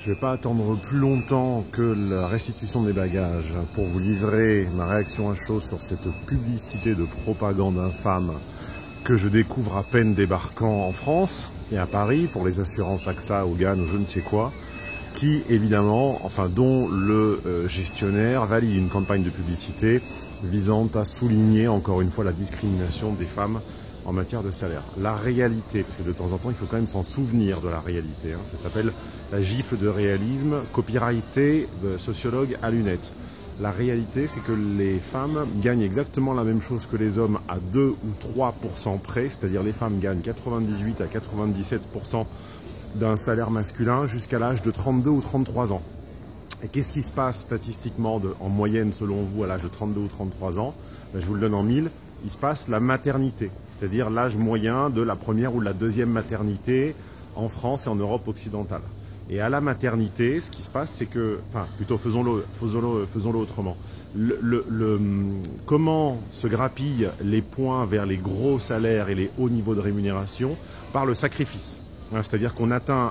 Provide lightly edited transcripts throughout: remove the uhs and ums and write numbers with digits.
Je ne vais pas attendre plus longtemps que la restitution des bagages pour vous livrer ma réaction à chaud sur cette publicité de propagande infâme que je découvre à peine débarquant en France et à Paris pour les assurances AXA, Hogan ou je ne sais quoi, qui évidemment, dont le gestionnaire valide une campagne de publicité visant à souligner encore une fois la discrimination des femmes en matière de salaire. La réalité, parce que de temps en temps il faut quand même s'en souvenir de la réalité, ça s'appelle la gifle de réalisme, copyrighté de sociologue à lunettes. La réalité, c'est que les femmes gagnent exactement la même chose que les hommes à 2 ou 3% près, c'est-à-dire les femmes gagnent 98 à 97% d'un salaire masculin jusqu'à l'âge de 32 ou 33 ans. Et qu'est-ce qui se passe statistiquement en moyenne selon vous à l'âge de 32 ou 33 ans? Je vous le donne en mille, il se passe la maternité, c'est-à-dire l'âge moyen de la première ou de la deuxième maternité en France et en Europe occidentale. Et à la maternité, ce qui se passe, c'est que, faisons-le autrement. Comment se grappillent les points vers les gros salaires et les hauts niveaux de rémunération? Par le sacrifice. C'est-à-dire qu'on atteint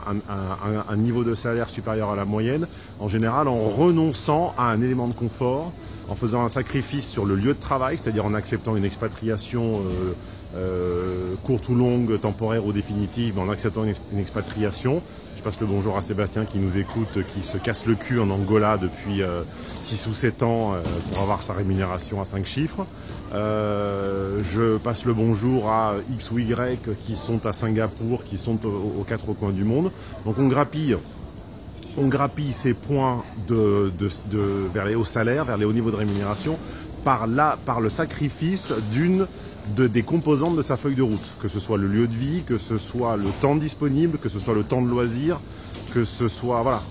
un niveau de salaire supérieur à la moyenne, en général en renonçant à un élément de confort, en faisant un sacrifice sur le lieu de travail, c'est-à-dire en acceptant une expatriation courte ou longue, temporaire ou définitive, mais en acceptant une expatriation. Je passe le bonjour à Sébastien qui nous écoute, qui se casse le cul en Angola depuis 6 ou 7 ans pour avoir sa rémunération à 5 chiffres. Je passe le bonjour à X ou Y qui sont à Singapour, qui sont aux 4 coins du monde. Donc on grappille ces points vers les hauts salaires, vers les hauts niveaux de rémunération, par le sacrifice des composantes de sa feuille de route, que ce soit le lieu de vie, que ce soit le temps disponible, que ce soit le temps de loisir, que ce soit... Voilà.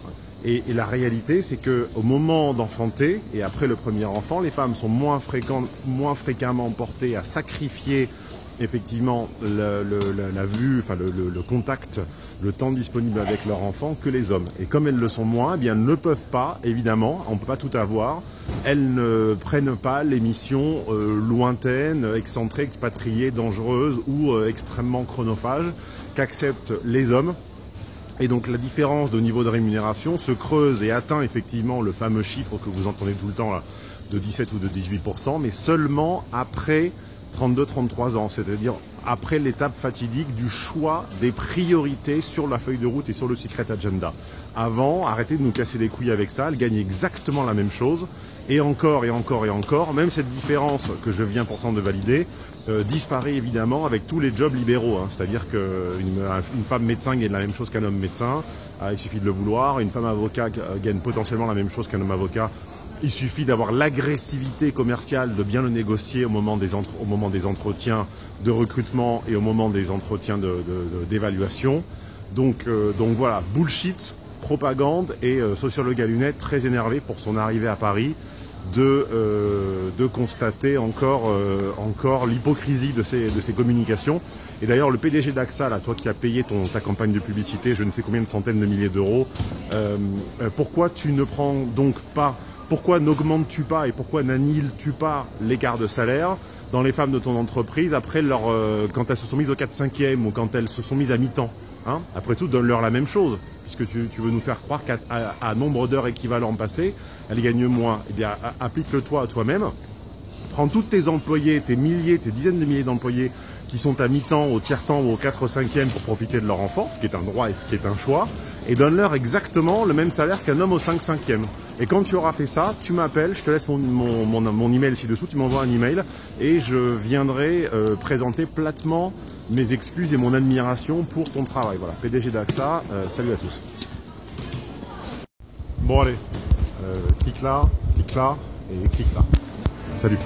Et la réalité, c'est qu'au moment d'enfanter, et après le premier enfant, les femmes sont moins fréquemment portées à sacrifier effectivement la vue, le contact, le temps disponible avec leur enfant que les hommes. Et comme elles le sont moins, eh bien, elles ne peuvent pas, évidemment, on ne peut pas tout avoir, elles ne prennent pas les missions lointaines, excentrées, expatriées, dangereuses ou extrêmement chronophages qu'acceptent les hommes. Et donc la différence de niveau de rémunération se creuse et atteint effectivement le fameux chiffre que vous entendez tout le temps là, de 17 ou de 18%, mais seulement après 32-33 ans, c'est-à-dire après l'étape fatidique du choix des priorités sur la feuille de route et sur le secret agenda. Avant, arrêtez de nous casser les couilles avec ça, elle gagne exactement la même chose, et encore, et encore, et encore, même cette différence que je viens pourtant de valider, disparaît évidemment avec tous les jobs libéraux, c'est-à-dire qu'une femme médecin gagne la même chose qu'un homme médecin, il suffit de le vouloir, une femme avocat gagne potentiellement la même chose qu'un homme avocat. Il suffit d'avoir l'agressivité commerciale, de bien le négocier au moment des entretiens de recrutement et au moment des entretiens d'évaluation. Donc voilà, bullshit, propagande et sociologue à lunettes très énervé pour son arrivée à Paris de constater encore l'hypocrisie de ces communications. Et d'ailleurs le PDG d'AXA, là, toi qui as payé ta campagne de publicité, je ne sais combien de centaines de milliers d'euros, pourquoi tu ne prends donc pas... Pourquoi n'augmentes-tu pas et pourquoi n'annihiles-tu pas l'écart de salaire dans les femmes de ton entreprise après quand elles se sont mises au 4/5e ou quand elles se sont mises à mi-temps, Après tout, donne-leur la même chose, puisque tu veux nous faire croire qu'à nombre d'heures équivalent passées, elles gagnent moins. Eh bien, applique-le toi à toi-même. Prends tous tes employés, tes dizaines de milliers d'employés qui sont à mi-temps, au tiers-temps ou au 4/5e pour profiter de leur enfant, ce qui est un droit et ce qui est un choix, et donne-leur exactement le même salaire qu'un homme au 5/5e. Et quand tu auras fait ça, tu m'appelles, je te laisse mon email ci-dessous, tu m'envoies un email et je viendrai présenter platement mes excuses et mon admiration pour ton travail. Voilà, PDG d'AXA, salut à tous. Bon allez, clique là et clique là. Salut.